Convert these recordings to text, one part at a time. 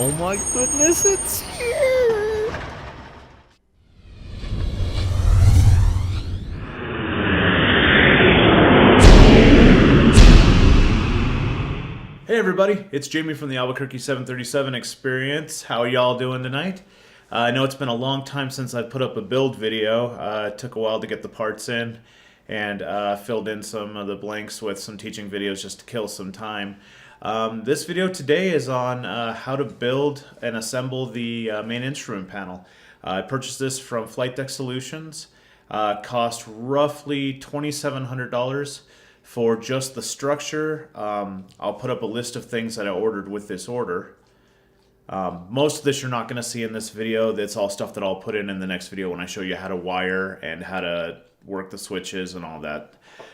Oh my goodness, it's here! Hey everybody, it's Jamie from the Albuquerque 737 Experience. How are y'all doing tonight? I know it's been a long time since I put up a build video. It took a while to get the parts in and filled in some of the blanks with some teaching videos just to kill some time. This video today is on how to build and assemble the main instrument panel. I purchased this from Flightdeck Solutions. Cost roughly $2,700 for just the structure. I'll put up a list of things that I ordered with this order. Most of this you're not going to see in this video. That's all stuff that I'll put in the next video when I show you how to wire and how to work the switches and all that.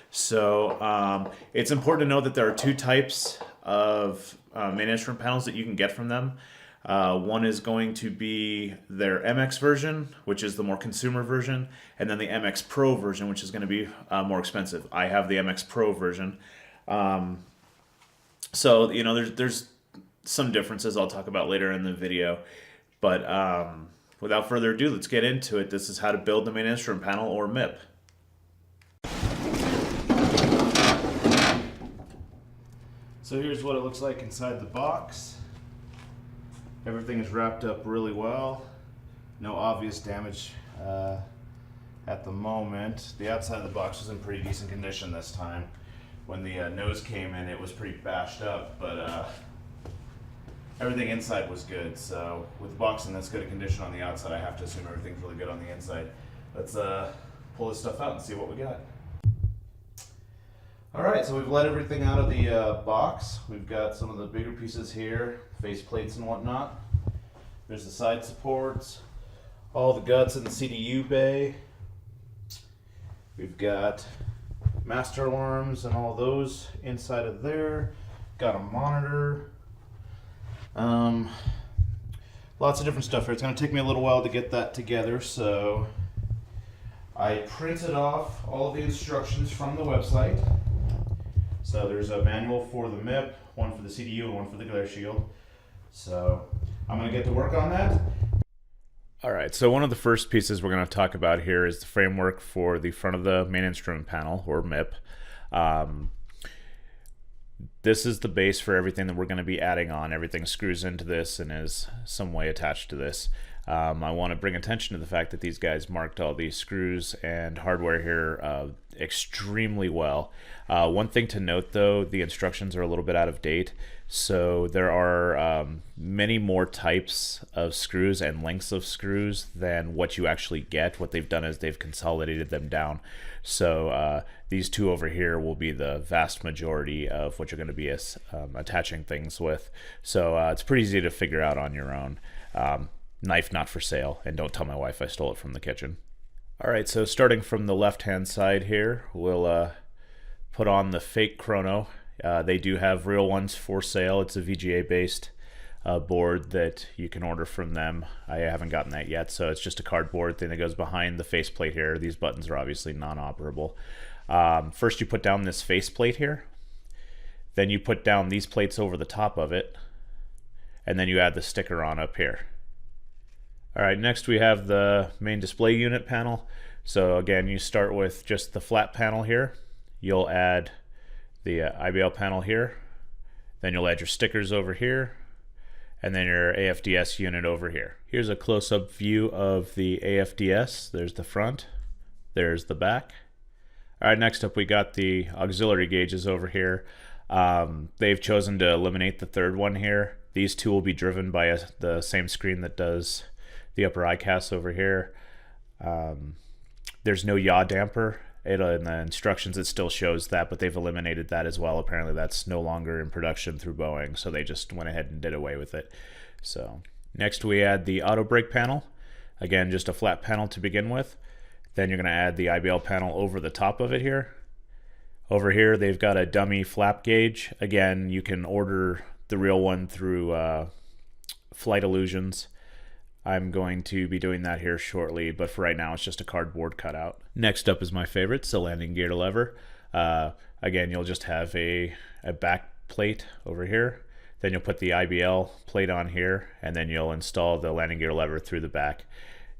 So it's important to know that there are two types of main instrument panels that you can get from them. One is going to be their MX version, which is the more consumer version, and then the MX Pro version, which is going to be more expensive. I have the MX Pro version. So, you know, there's some differences I'll talk about later in the video. But without further ado, let's get into it. This is how to build the main instrument panel, or MIP. So here's what it looks like inside the box. Everything is wrapped up really well. No obvious damage at the moment. The outside of the box was in pretty decent condition this time. When the nose came in, it was pretty bashed up, but everything inside was good. So with the box in this good a condition on the outside, I have to assume everything's really good on the inside. Let's pull this stuff out and see what we got. Alright, so we've let everything out of the box. We've got some of the bigger pieces here, face plates and whatnot. There's the side supports, all the guts in the CDU bay. We've got master alarms and all those inside of there. Got a monitor. Lots of different stuff here. It's going to take me a little while to get that together, so I printed off all of the instructions from the website. So there's a manual for the MIP, one for the CDU, and one for the glareshield. So I'm going to get to work on that. Alright, so one of the first pieces we're going to talk about here is the framework for the front of the main instrument panel, or MIP. This is the base for everything that we're going to be adding on. Everything screws into this and is some way attached to this. I want to bring attention to the fact that these guys marked all these screws and hardware here extremely well. One thing to note though, the instructions are a little bit out of date, so there are many more types of screws and lengths of screws than what you actually get. What they've done is they've consolidated them down. So these two over here will be the vast majority of what you're going to be attaching things with. So it's pretty easy to figure out on your own. Knife not for sale, and don't tell my wife I stole it from the kitchen. Alright, so starting from the left hand side here, we'll put on the fake chrono. They do have real ones for sale. It's a VGA based board that you can order from them. I haven't gotten that yet, so it's just a cardboard thing that goes behind the faceplate here. These buttons are obviously non-operable. First you put down this faceplate here, then you put down these plates over the top of it, and then you add the sticker on up here. Alright, next we have the main display unit panel. So again, you start with just the flat panel here. You'll add the IBL panel here. Then you'll add your stickers over here. And then your AFDS unit over here. Here's a close-up view of the AFDS. There's the front. There's the back. Alright, next up we got the auxiliary gauges over here. They've chosen to eliminate the third one here. These two will be driven by the same screen that does the upper ICAS over here. There's no yaw damper. In the instructions it still shows that, but they've eliminated that as well. Apparently that's no longer in production through Boeing, so they just went ahead and did away with it. So next we add the auto brake panel. Again, just a flat panel to begin with. Then you're going to add the IBL panel over the top of it here. Over here they've got a dummy flap gauge. Again, you can order the real one through Flight Illusions. I'm going to be doing that here shortly, but for right now it's just a cardboard cutout. Next up is my favorite, it's the landing gear lever. Again, you'll just have a back plate over here. Then you'll put the IBL plate on here, and then you'll install the landing gear lever through the back.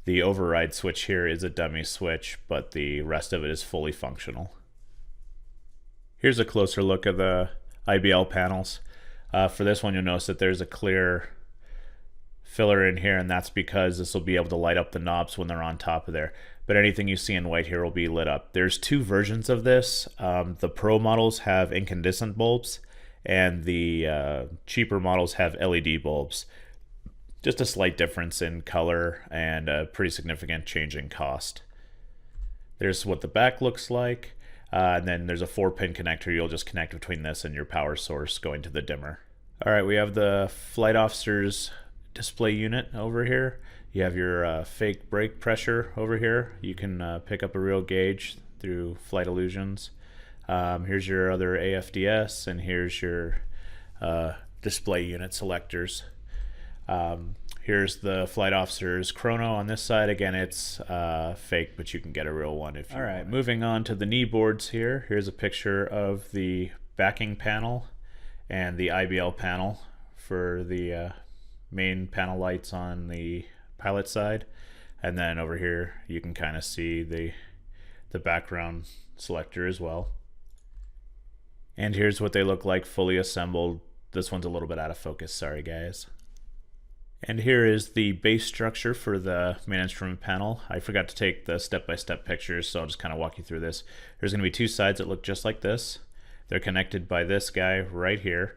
The override switch here is a dummy switch, but the rest of it is fully functional. Here's a closer look at the IBL panels. For this one, you'll notice that there's a clear filler in here, and that's because this will be able to light up the knobs when they're on top of there. But anything you see in white here will be lit up. There's two versions of this. The Pro models have incandescent bulbs, and the cheaper models have LED bulbs. Just a slight difference in color and a pretty significant change in cost. There's what the back looks like, and then there's a 4-pin connector. You'll just connect between this and your power source going to the dimmer. All right, we have the flight officer's display unit over here. You have your fake brake pressure over here. You can pick up a real gauge through Flight Illusions. Here's your other AFDS, and here's your display unit selectors. Here's the flight officer's chrono on this side. Again, it's fake, but you can get a real one if you want. All right, moving on to the knee boards here. Here's a picture of the backing panel and the IBL panel for the main panel lights on the pilot side. And then over here, you can kind of see the background selector as well. And here's what they look like fully assembled. This one's a little bit out of focus, sorry guys. And here is the base structure for the main instrument panel. I forgot to take the step-by-step pictures, so I'll just kind of walk you through this. There's going to be two sides that look just like this. They're connected by this guy right here.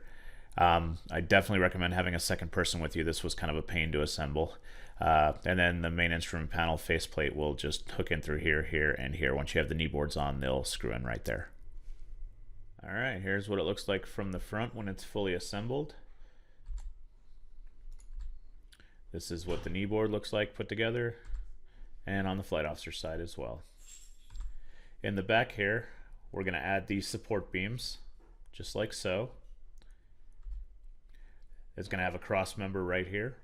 I definitely recommend having a second person with you. This was kind of a pain to assemble. And then the main instrument panel faceplate will just hook in through here, here, and here. Once you have the knee boards on, they'll screw in right there. All right, here's what it looks like from the front when it's fully assembled. This is what the knee board looks like put together, and on the flight officer side as well. In the back here, we're going to add these support beams, just like so. It's going to have a cross member right here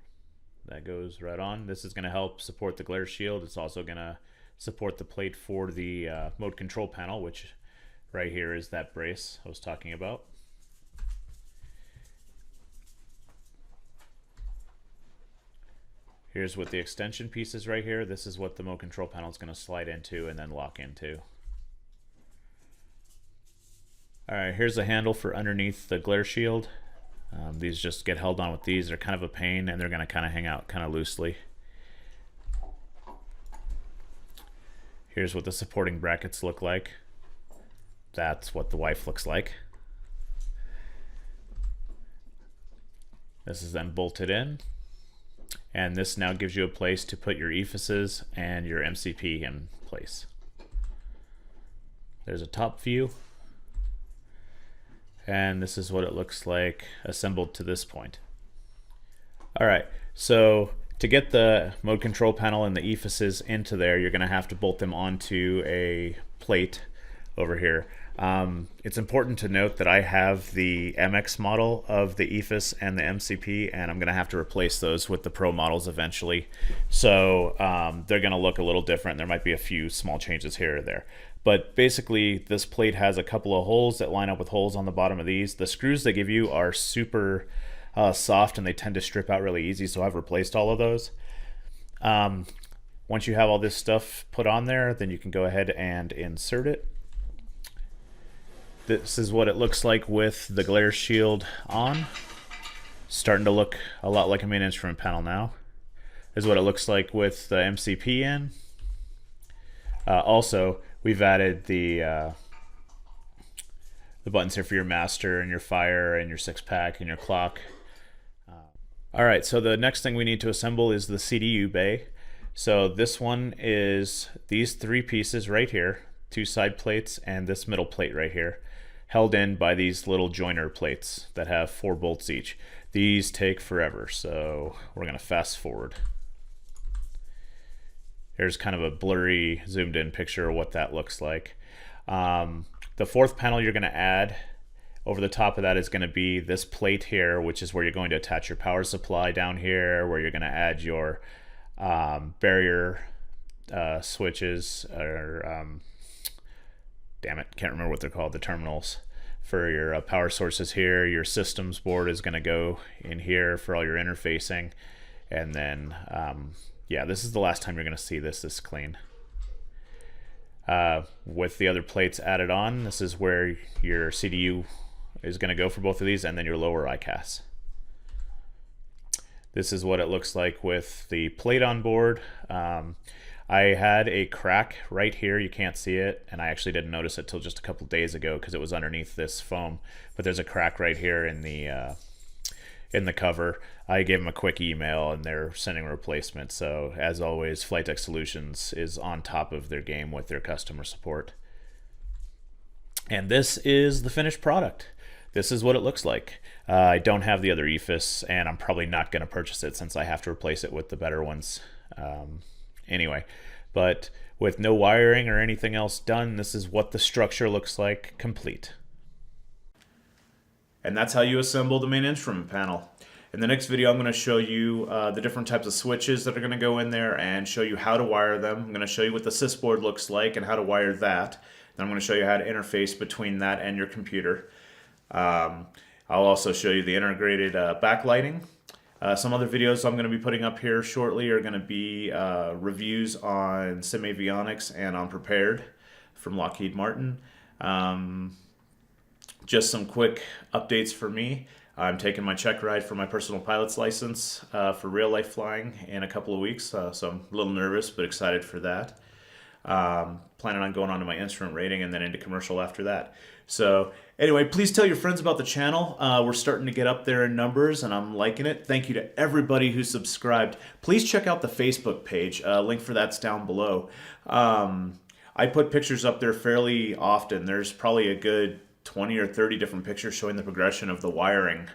that goes right on. This is going to help support the glare shield. It's also going to support the plate for the mode control panel, which right here is that brace I was talking about. Here's what the extension piece is right here. This is what the mode control panel is going to slide into and then lock into. All right, here's a handle for underneath the glare shield. These just get held on with these. They're kind of a pain, and they're going to kind of hang out kind of loosely. Here's what the supporting brackets look like. That's what the wife looks like. This is then bolted in. And this now gives you a place to put your epheses and your MCP in place. There's a top view. And this is what it looks like assembled to this point. All right, so to get the mode control panel and the epheses into there, you're gonna have to bolt them onto a plate over here. It's important to note that I have the MX model of the EFIS and the MCP, and I'm going to have to replace those with the Pro models eventually. So they're going to look a little different. There might be a few small changes here or there. But basically, this plate has a couple of holes that line up with holes on the bottom of these. The screws they give you are super soft, and they tend to strip out really easy, so I've replaced all of those. Once you have all this stuff put on there, then you can go ahead and insert it. This is what it looks like with the glare shield on. Starting to look a lot like a main instrument panel now. This is what it looks like with the MCP in. Also, we've added the buttons here for your master and your fire and your 6-pack and your clock. All right, so the next thing we need to assemble is the CDU bay. So this one is these 3 pieces right here, 2 side plates and this middle plate right here, held in by these little joiner plates that have 4 bolts each. These take forever, so we're gonna fast forward. Here's kind of a blurry zoomed in picture of what that looks like. The 4th panel you're gonna add over the top of that is gonna be this plate here, which is where you're going to attach your power supply down here, where you're gonna add your barrier switches, or damn it, can't remember what they're called, the terminals for your power sources here. Your systems board is going to go in here for all your interfacing. And then, yeah, this is the last time you're going to see this clean. With the other plates added on, this is where your CDU is going to go for both of these, and then your lower ICAS. This is what it looks like with the plate on board. I had a crack right here, you can't see it, and I actually didn't notice it till just a couple days ago because it was underneath this foam. But there's a crack right here in the cover. I gave them a quick email and they're sending a replacement. So as always, Flightdeck Solutions is on top of their game with their customer support. And this is the finished product. This is what it looks like. I don't have the other EFIS, and I'm probably not going to purchase it since I have to replace it with the better ones. Anyway, but with no wiring or anything else done, this is what the structure looks like complete. And that's how you assemble the main instrument panel. In the next video, I'm going to show you the different types of switches that are going to go in there and show you how to wire them. I'm going to show you what the sys board looks like and how to wire that. Then I'm going to show you how to interface between that and your computer. I'll also show you the integrated backlighting. Some other videos I'm going to be putting up here shortly are going to be reviews on Sim Avionics and on Prepared from Lockheed Martin. Just some quick updates for me. I'm taking my check ride for my personal pilot's license for real life flying in a couple of weeks, so I'm a little nervous but excited for that. Planning on going on to my instrument rating and then into commercial after that. So anyway, please tell your friends about the channel. We're starting to get up there in numbers and I'm liking it. Thank you to everybody who subscribed. Please check out the Facebook page. Link for that's down below. I put pictures up there fairly often. There's probably a good 20 or 30 different pictures showing the progression of the wiring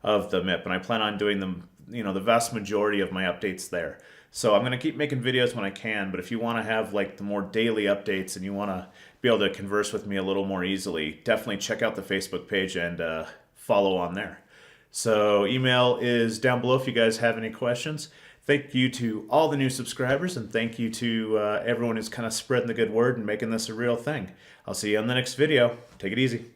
of the MIP, and I plan on doing them, the vast majority of my updates there. So I'm going to keep making videos when I can, but if you want to have like the more daily updates and you want to be able to converse with me a little more easily, definitely check out the Facebook page and follow on there. So email is down below if you guys have any questions. Thank you to all the new subscribers, and thank you to everyone who's kind of spreading the good word and making this a real thing. I'll see you on the next video. Take it easy.